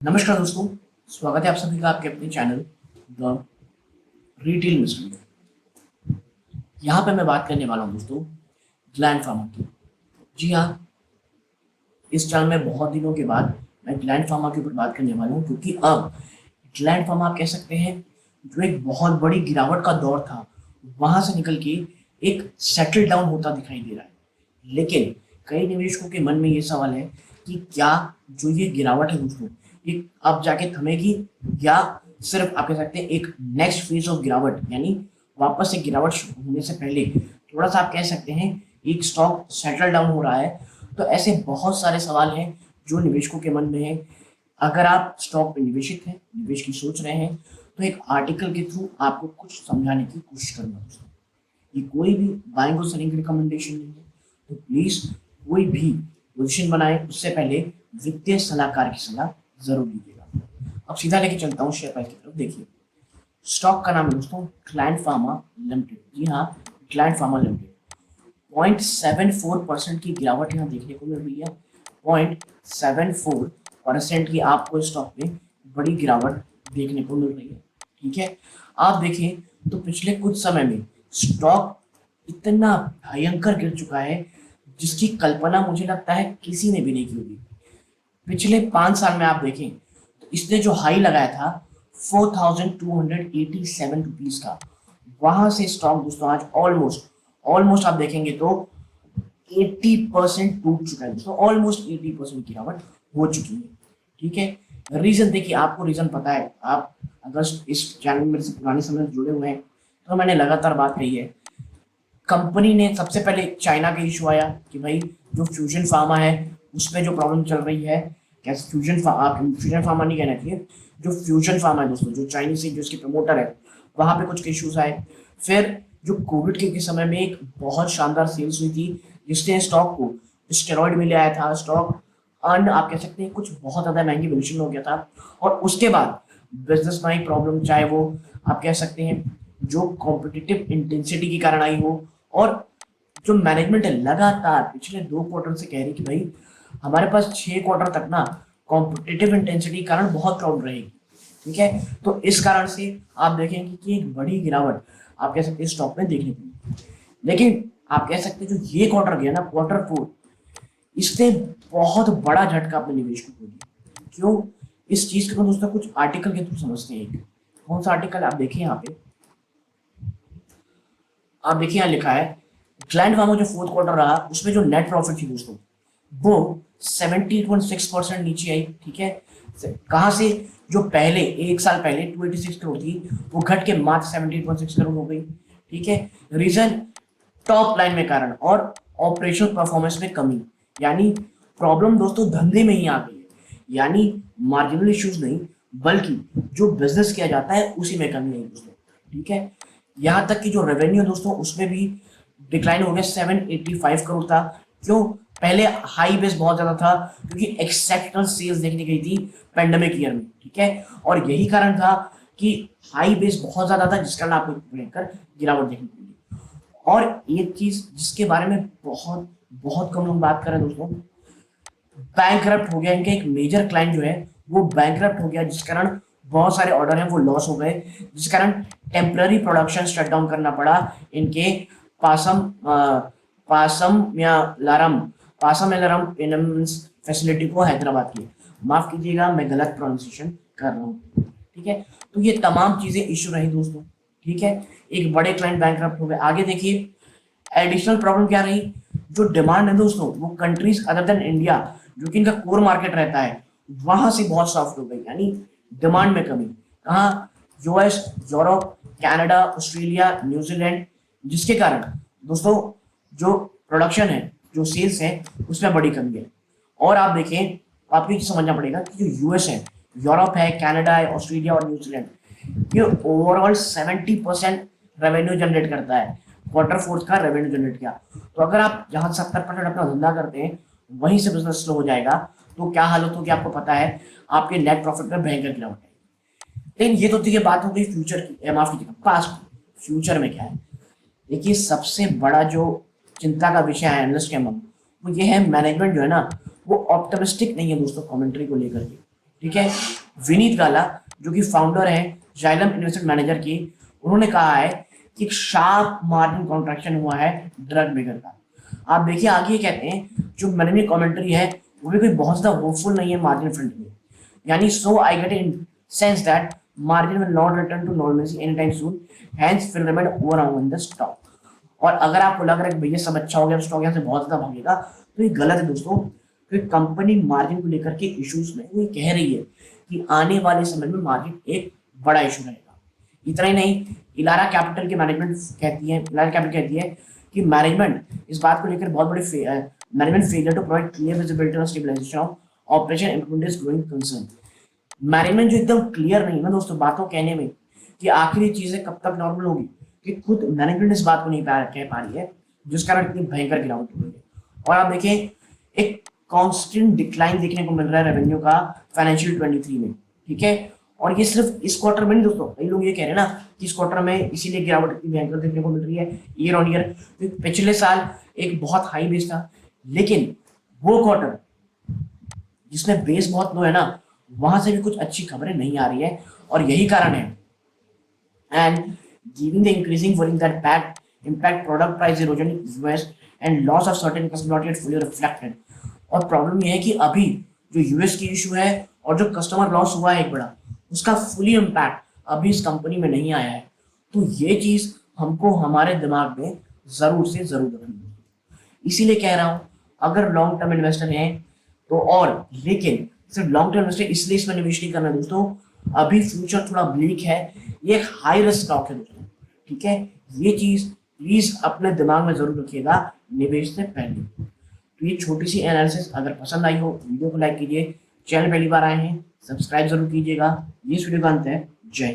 नमस्कार दोस्तों, स्वागत है आप सभी का आपके अपने चैनल द रिटेल मिस्टर में। यहाँ पे मैं बात करने वाला हूँ दोस्तों ग्लैंड फार्मा की। जी हाँ, इस चैनल में बहुत दिनों के बाद मैं ग्लैंड फार्मा के ऊपर बात करने वाला हूँ, क्योंकि अब ग्लैंड फार्मा आप कह सकते हैं जो एक बहुत बड़ी गिरावट का दौर था, वहां से निकल के एक सेटल डाउन होता दिखाई दे रहा है। लेकिन कई निवेशकों के मन में ये सवाल है कि क्या जो ये गिरावट है दोस्तों, ये अब जाके थमेगी या सिर्फ आप कह सकते हैं एक नेक्स्ट फेज ऑफ गिरावट, यानी वापस से गिरावट होने से पहले थोड़ा सा आप कह सकते हैं एक स्टॉक सेटल डाउन हो रहा है। तो ऐसे बहुत सारे सवाल हैं जो निवेशकों के मन में है। अगर आप स्टॉक में निवेशित हैं, निवेश की सोच रहे हैं, तो एक आर्टिकल के थ्रू आपको कुछ समझाने की कोशिश करूंगा दोस्तों। ये कोई भी बाइंग और सेलिंग रिकमेंडेशन नहीं है, तो प्लीज कोई भी पोजीशन बनाए उससे पहले वित्तीय सलाहकार की सलाह जरूर लीजिएगा। अब सीधा लेके चलता हूँ शेयर प्राइस की तरफ। देखिए, स्टॉक का नाम है दोस्तों ग्लैंड फार्मा लिमिटेड। जी हाँ, ग्लैंड फार्मा लिमिटेड। 0.74% की गिरावट यहाँ देखने को मिल रही है। 0.74% की आपको स्टॉक में बड़ी गिरावट देखने को मिल रही है। ठीक है, आप देखें तो पिछले कुछ समय में स्टॉक इतना भयंकर गिर चुका है जिसकी कल्पना मुझे लगता है किसी ने भी नहीं की होगी। पिछले 5 साल में आप देखें तो इसने जो हाई लगाया था 4287 रुपीज का, वहां से स्टॉक दोस्तों आज ऑलमोस्ट आप देखेंगे तो 80% टूट चुका है दोस्तों। ऑलमोस्ट 80% की गिरावट हो चुकी है। ठीक है, रीजन देखिए, आपको रीजन पता है। आप अगर इस चैनल में मेरे से पुराने समय से जुड़े हुए हैं तो मैंने लगातार बात कही है। कंपनी ने सबसे पहले चाइना का इशू आया कि भाई जो फ्यूजन फार्मा है उसमें जो प्रॉब्लम चल रही है, कैसे फ्यूजन फार्मा नहीं कहना चाहिए, जो फ्यूजन फार्मा है दोस्तों, जो चाइनीज से जो इसके प्रमोटर है, वहां पे कुछ इश्यूज आए। फिर जो कोविड के समय में एक बहुत शानदार सेल्स हुई थी जिसने स्टॉक को स्टेरॉइड में ले आया था। स्टॉक अर्न आप कह सकते हैं कुछ बहुत ज्यादा महंगी वैल्यूएशन हो गया था। और उसके बाद बिजनेस में आई प्रॉब्लम, चाहे वो आप कह सकते हैं जो कॉम्पिटिटिव इंटेंसिटी के कारण आई हो, और जो मैनेजमेंट है लगातार पिछले 2 क्वार्टर से कह रही कि भाई हमारे पास 6 क्वार्टर तक ना कॉम्पिटिटिव इंटेंसिटी के कारण बहुत प्रॉब्लम रहेगी। ठीक है, तो इस कारण से आप देखेंगे कि एक बड़ी गिरावट आप कह सकते हैं स्टॉक में देखने को मिली। लेकिन आप कह सकते हैं जो ये क्वार्टर गया ना, Q4, इसने बहुत बड़ा झटका अपने निवेशकों को दिया। क्यों? इस चीज को दोस्तों कुछ आर्टिकल के थ्रू समझते हैं। कौन सा आर्टिकल आप देखिए यहाँ पे, आप देखिए यहाँ लिखा है ग्लैंड फार्मा जो 4th क्वार्टर रहा उसमें जो नेट प्रॉफिट थी दोस्तों वो 70.6% नीचे आई। ठीक है, कहां से? जो पहले एक साल पहले 286 करोड़ थी वो घट के मात्र 17.6 करोड़ हो गई। ठीक है, रीजन टॉप लाइन में कारण और ऑपरेशनल परफॉर्मेंस में कमी, यानी प्रॉब्लम दोस्तों धंधे में ही आ गई है। यानी मार्जिनल इश्यूज नहीं, बल्कि जो बिजनेस किया जाता है उसी में कमी है दोस्तों। ठीक है, यहाँ तक कि जो रेवेन्यू दोस्तों उसमें भी डिक्लाइन हो गया। 785 करोड़ था। क्यों? पहले हाई बेस बहुत ज्यादा था क्योंकि एक्सेप्शनल सेल्स देखने गई थी पेंडेमिक ईयर में। ठीक है, और यही कारण था कि हाई बेस बहुत ज्यादा था जिस कारण आपको भयंकर गिरावट देखने को मिली। और एक चीज जिसके बारे में बहुत बहुत कम लोग बात कर रहे हैं दोस्तों, बैंकरप्ट हो गया इनका एक मेजर क्लाइंट जो है, वो बैंकरप्ट हो गया, जिस कारण बहुत सारे ऑर्डर हैं वो लॉस हो गए, जिस कारण टेम्पररी प्रोडक्शन शट डाउन करना पड़ा इनके पासम एलाराम फैसिलिटी को हैदराबाद की। माफ कीजिएगा मैं गलत प्रोनाउंसिएशन कर रहा हूँ। ठीक है, तो ये तमाम चीजें इश्यू रही दोस्तों। ठीक है, एक बड़े क्लाइंट बैंकरप्ट हो गए। आगे देखिए एडिशनल प्रॉब्लम क्या रही, जो डिमांड है दोस्तों वो कंट्रीज अदर देन इंडिया जो कि इनका कोर मार्केट रहता है वहां से बहुत सॉफ्ट हो गई, यानी डिमांड में कमी। कहाँ? US, Europe, Canada, Australia, New Zealand, जिसके कारण दोस्तों जो प्रोडक्शन है, जो सेल्स है, उसमें बड़ी कमी है। और आप देखें, आपको ये समझना पड़ेगा कि जो यूएस है, यूरोप है, कनाडा है, ऑस्ट्रेलिया और न्यूजीलैंड, ये ओवरऑल 70% रेवेन्यू जनरेट करता है। Q4 का रेवेन्यू जनरेट किया, तो अगर आप जहां 70% अपना धंधा करते हैं वहीं से बिजनेस स्लो हो जाएगा तो क्या हालत होगी आपको पता है, आपके नेट प्रॉफिट में भयंकर गिरावट है। लेकिन ये तो देखिए बात हो गई फ्यूचर की, माफ कीजिएगा पास्ट की। फ्यूचर में क्या है? देखिए सबसे बड़ा जो चिंता का विषय है एनालिस्ट के मन, वो ये है मैनेजमेंट जो है ना वो ऑप्टिमिस्टिक नहीं है दोस्तों कमेंट्री को लेकर के। ठीक है। विनीत गाला जो कि फाउंडर है जाइलम इन्वेस्टमेंट मैनेजर की, उन्होंने कहा है कि एक शार्प मार्जिन कॉन्ट्रैक्शन हुआ है ड्रग मेकर का। आप देखिए आगे कहते हैं जो मैनेजमेंट कमेंट्री है वो भी कोई बहुत ज्यादा होपफुल नहीं है मार्जिन फ्रंट में। यानी so I get in sense that margin will not return to normalcy any time soon, hence will remain over in the stock. और अगर आपको लग रहा है कि भैया सब अच्छा हो गया, स्टॉक यहाँ से बहुत ज्यादा भागेगा, तो ये गलत है दोस्तों। क्योंकि कंपनी मार्जिन को लेकर के इश्यूज में वो कह रही है कि आने वाले समय में मार्जिन एक बड़ा इशू रहेगा। इतना ही नहीं, इलारा कैपिटल की मैनेजमेंट कहती है, इलारा कैपिटल कहती है कि मैनेजमेंट इस बात को लेकर बहुत बड़ी management failure to provide clear visibility और stabilization of operation improvement is growing concern. Management जो एकदम क्लियर नहीं है दोस्तों बातों कहने में कि आखिर ये चीजें कब तक नॉर्मल होगी, कि खुद मैनेजमेंट इस बात को नहीं कह पा रही है, जिस कारण इतनी भयंकर गिरावट हो रही है। और आप देखिए एक कांस्टेंट डिक्लाइन देखने को मिल रहा है रेवेन्यू का फाइनेंशियल 23 में, ठीक है। और ये सिर्फ इस क्वार्टर में नहीं दोस्तों, कई लोग ये कह रहे हैं ना कि इस क्वार्टर में इसीलिए गिरावट इतनी भयंकर देखने को मिल रही है ईयर ऑन ईयर, क्योंकि पिछले साल एक बहुत हाई बेस था, लेकिन वो क्वार्टर जिसमें बेस बहुत लो है ना, वहां से भी कुछ अच्छी खबरें नहीं आ रही है। और यही कारण है, and giving the increasing worrying that impact product price erosion in US and loss of certain customers not yet fully reflected। और प्रॉब्लम ये है कि अभी जो यूएस की इशू है और जो कस्टमर लॉस हुआ है एक बड़ा, उसका फुली इम्पैक्ट अभी इस कंपनी में नहीं आया है। तो ये चीज हमको हमारे दिमाग में जरूर से जरूर रखनी है। इसीलिए कह रहा हूं अगर लॉन्ग टर्म इन्वेस्टर हैं तो, और लेकिन सिर्फ लॉन्ग टर्म इन्वेस्टर इसलिए इसमें निवेश नहीं करना दोस्तों, अभी फ्यूचर थोड़ा ब्लीक है, ये एक हाई रिस्क स्टॉक है दोस्तों, ठीक है। ये चीज प्लीज अपने दिमाग में जरूर रखिएगा निवेश से पहले। तो ये छोटी सी एनालिसिस अगर पसंद आई हो वीडियो को लाइक कीजिए, चैनल पहली बार आए हैं सब्सक्राइब जरूर कीजिएगा। ये वीडियो का अंत है। जय